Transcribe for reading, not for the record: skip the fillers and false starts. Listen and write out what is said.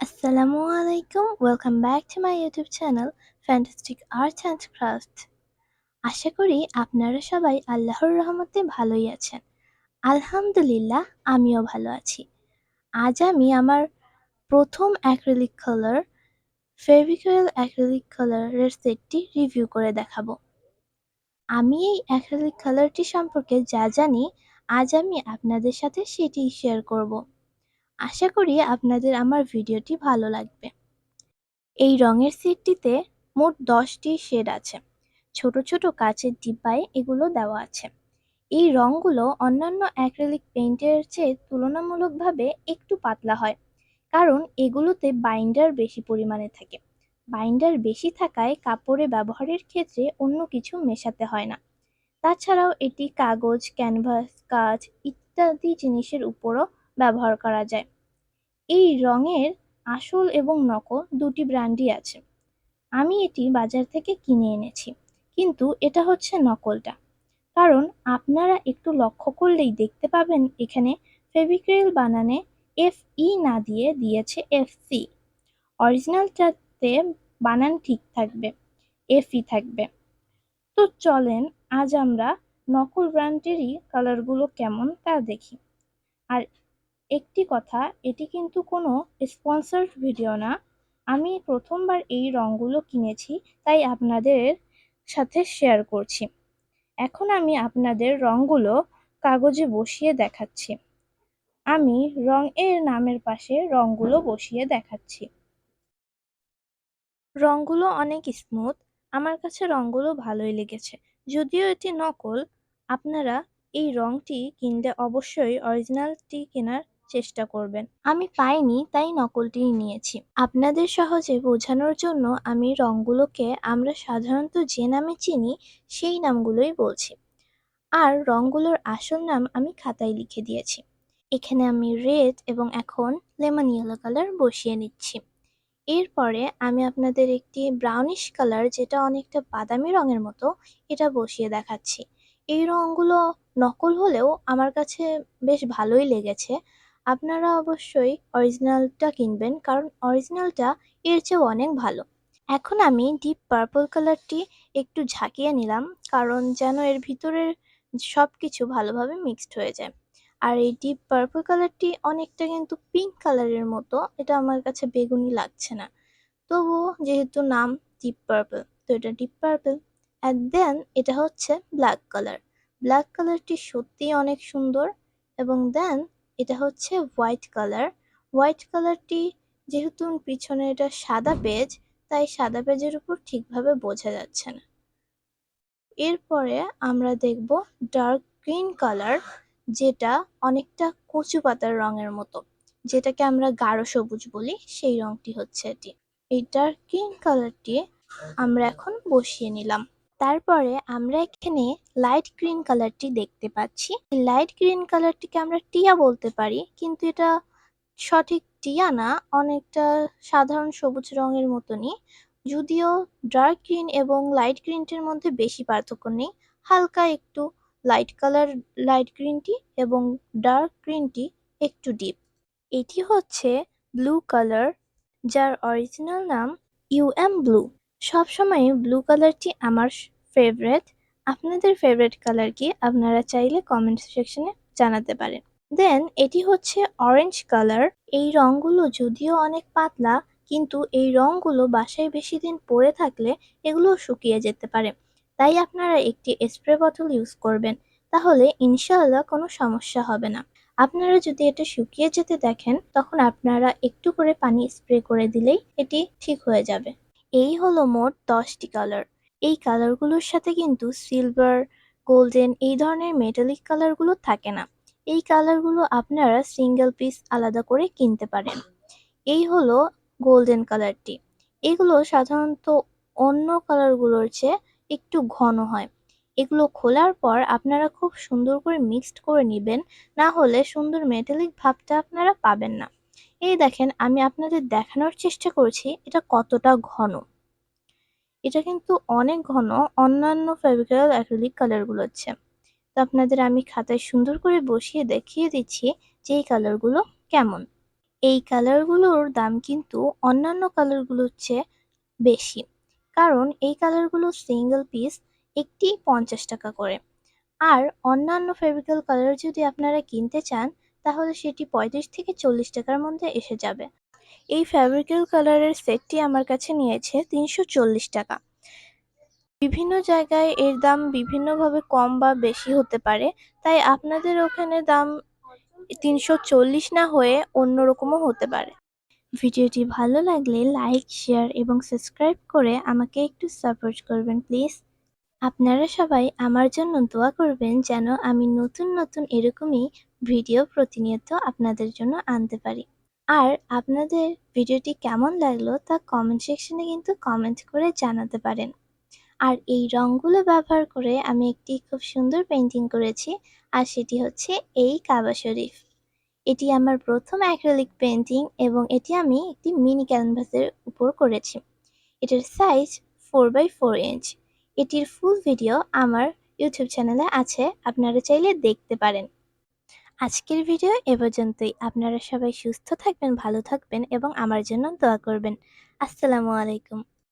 আসসালামু আলাইকুম, welcome back to my YouTube channel fantastic arts and craft. আশা করি আপনারা সবাই আল্লাহর রহমতে ভালোই আছেন। আলহামদুলিল্লাহ, আমিও ভালো আছি। আজ আমি আমার প্রথম অ্যাক্রিলিক কালার ফেভিক্রিল অ্যাক্রিলিক কালারের সেটটি রিভিউ করে দেখাবো। আমি এই অ্যাক্রিলিক কালারটি সম্পর্কে যা জানি, আজ আমি আপনাদের সাথে সেটি শেয়ার করব। আশা করি আপনাদের আমার ভিডিওটি ভালো লাগবে। এই রঙের সেটটিতে মোট 10টি শেড আছে। ছোট ছোট কাচের ডিব্বায় এগুলো দেওয়া আছে। এই রঙগুলো অন্যান্য অ্যাক্রিলিক পেইন্টের চেয়ে তুলনামূলকভাবে একটু পাতলা হয়, কারণ এগুলোতে বাইন্ডার বেশি পরিমাণে থাকে। বাইন্ডার বেশি থাকায় কাপড়ে ব্যবহারের ক্ষেত্রে অন্য কিছু মেশাতে হয় না। তাছাড়াও এটি কাগজ, ক্যানভাস, কাঁচ ইত্যাদি জিনিসের উপরও ব্যবহার করা যায়। এই রঙের আসল এবং নকল দুটি ব্র্যান্ডই আছে। আমি এটি বাজার থেকে কিনে এনেছি, কিন্তু এটা হচ্ছে নকলটা। কারণ আপনারা একটু লক্ষ্য করলেই দেখতে পাবেন এখানে ফেভিক্রিল বানানে FE না দিয়ে দিয়েছে FC। অরিজিনালটাতে বানান ঠিক থাকবে, FE থাকবে। তো চলেন আজ আমরা নকল ব্র্যান্ডেরই কালারগুলো কেমন তা দেখি। আর একটি কথা, এটি কিন্তু কোনো স্পন্সরড ভিডিও না। আমি প্রথমবার এই রঙগুলো কিনেছি, তাই আপনাদের সাথে শেয়ার করছি। এখন আমি আপনাদের রঙগুলো কাগজে বসিয়ে দেখাচ্ছি। আমি রং এর নামের পাশে রঙগুলো বসিয়ে দেখাচ্ছি। রঙগুলো অনেক স্মুথ। আমার কাছে রঙগুলো ভালোই লেগেছে। যদিও এটি নকল, আপনারা এই রঙটি কিনলে অবশ্যই অরিজিনালটি কেনার চেষ্টা করবেন। আমি পাইনি, তাই নকলটিই নিয়েছি। আপনাদের সহজে বোঝানোর জন্য আমি রঙগুলোকে আমরা সাধারণত যে নামে চিনি সেই নামগুলোই বলছি। আর রঙগুলোর আসল নাম আমি খাতায় লিখে দিয়েছি। এখানে আমি রেড এবং এখন লেমন ইয়েলো কালার বসিয়ে নিচ্ছি। এরপরে আমি আপনাদের একটি ব্রাউনিশ কালার, যেটা অনেকটা বাদামি রঙের মতো, এটা বসিয়ে দেখাচ্ছি। এই রঙগুলো নকল হলেও আমার কাছে বেশ ভালোই লেগেছে। আপনারা অবশ্যই অরিজিনালটা কিনবেন, কারণ অরিজিনালটা এর চেয়েও অনেক ভালো। এখন আমি ডিপ পার্পল কালারটি একটু ঝাঁকিয়ে নিলাম, কারণ যেন এর ভিতরের সব কিছু ভালোভাবে মিক্সড হয়ে যায়। আর এই ডিপ পার্পল কালারটি অনেকটা কিন্তু পিঙ্ক কালারের মতো, এটা আমার কাছে বেগুনি লাগছে না। তবুও যেহেতু নাম ডিপ পার্পল, তো এটা ডিপ পার্পল। অ্যান্ড দেন এটা হচ্ছে ব্ল্যাক কালার। ব্ল্যাক কালারটি সত্যিই অনেক সুন্দর। এবং দেন এটা হচ্ছে হোয়াইট কালার। হোয়াইট কালারটি যেহেতু পিছনে এটা সাদা পেজ, তাই সাদা পেজের উপর ঠিকভাবে বোঝা যাচ্ছে না। এরপরে আমরা দেখব ডার্ক গ্রিন কালার, যেটা অনেকটা কচু পাতার রঙের মতো, যেটাকে আমরা গাঢ় সবুজ বলি, সেই রংটি হচ্ছে এটি। এই ডার্ক গ্রিন কালারটি আমরা এখন বসিয়ে নিলাম। তারপরে আমরা এখানে লাইট গ্রিন কালারটি দেখতে পাচ্ছি। লাইট গ্রিন কালারটিকে আমরা টিয়া বলতে পারি, কিন্তু এটা সঠিক টিয়া না, অনেকটা সাধারণ সবুজ রঙের মতনই। যদিও ডার্ক গ্রিন এবং লাইট গ্রিনটির মধ্যে বেশি পার্থক্য নেই, হালকা একটু লাইট কালার লাইট গ্রিনটি এবং ডার্ক গ্রিনটি একটু ডিপ। এটি হচ্ছে ব্লু কালার, যার অরিজিনাল নাম ব্লু। সবসময় ব্লু কালারটি আমার ফেভারেট। আপনাদের ফেভারিট কালার কি, আপনারা চাইলে কমেন্ট সেকশনে জানাতে পারেন। দেন এটি হচ্ছে অরেঞ্জ কালার। এই রঙগুলো যদিও অনেক পাতলা, কিন্তু এই রঙগুলো বাসায় বেশি দিন পরে থাকলে এগুলো শুকিয়ে যেতে পারে। তাই আপনারা একটি স্প্রে বোতল ইউজ করবেন, তাহলে ইনশাআল্লাহ কোনো সমস্যা হবে না। আপনারা যদি এটা শুকিয়ে যেতে দেখেন, তখন আপনারা একটু করে পানি স্প্রে করে দিলেই এটি ঠিক হয়ে যাবে। এই হলো মোট 10টি কালার। এই কালারগুলোর সাথে কিন্তু সিলভার, গোল্ডেন এই ধরনের মেটালিক কালারগুলো থাকে না। এই কালারগুলো আপনারা সিঙ্গেল পিস আলাদা করে কিনতে পারেন। এই হলো গোল্ডেন কালারটি। এগুলো সাধারণত অন্য কালারগুলোর চেয়ে একটু ঘন হয়। এগুলো খোলার পর আপনারা খুব সুন্দর করে মিক্সড করে নেবেন, না হলে সুন্দর মেটালিক ভাবটা আপনারা পাবেন না। এই দেখেন, আমি আপনাদের দেখানোর চেষ্টা করছি এটা কতটা ঘন। এটা কিন্তু অনেক ঘন অন্যান্য ফেভিক্রিল অ্যাক্রিলিক কালারগুলোর চেয়ে। তো আপনাদের আমি খাতায় সুন্দর করে বসিয়ে দেখিয়ে দিচ্ছি যে এই কালারগুলো কেমন। এই কালারগুলোর দাম কিন্তু অন্যান্য কালারগুলোর চেয়ে বেশি, কারণ এই কালারগুলো সিঙ্গেল পিস একটি 50 টাকা করে। আর অন্যান্য ফেভিক্রিল কালার যদি আপনারা কিনতে চান তাহলে সেটি 35 থেকে 40 টাকার মধ্যে এসে যাবে। এই ফেভিক্রিল কালারের সেটটি আমার কাছে নিয়েছে 340 টাকা। বিভিন্ন জায়গায় এর দাম বিভিন্নভাবে কম বা বেশি হতে পারে, তাই আপনাদের ওখানে দাম 340 না হয়ে অন্যরকমও হতে পারে। ভিডিওটি ভালো লাগলে লাইক, শেয়ার এবং সাবস্ক্রাইব করে আমাকে একটু সাপোর্ট করবেন প্লিজ। আপনারা সবাই আমার জন্য দোয়া করবেন যেন আমি নতুন নতুন এরকমই ভিডিও প্রতিনিয়ত আপনাদের জন্য আনতে পারি। আর আপনাদের ভিডিওটি কেমন লাগলো তা কমেন্ট সেকশনে কিন্তু কমেন্ট করে জানাতে পারেন। আর এই রংগুলো ব্যবহার করে আমি একটি খুব সুন্দর পেইন্টিং করেছি, আর সেটি হচ্ছে এই কাবা শরীফ। এটি আমার প্রথম অ্যাক্রিলিক পেইন্টিং এবং এটি আমি একটি মিনি ক্যানভাসের উপর করেছি। এটার সাইজ 4x4 ইঞ্চ। এটির ফুল ভিডিও আমার ইউটিউব চ্যানেলে আছে, আপনারা চাইলে দেখতে পারেন। আজকের ভিডিও এ পর্যন্তই। আপনারা সবাই সুস্থ থাকবেন, ভালো থাকবেন এবং আমার জন্য দোয়া করবেন। আসসালামু আলাইকুম।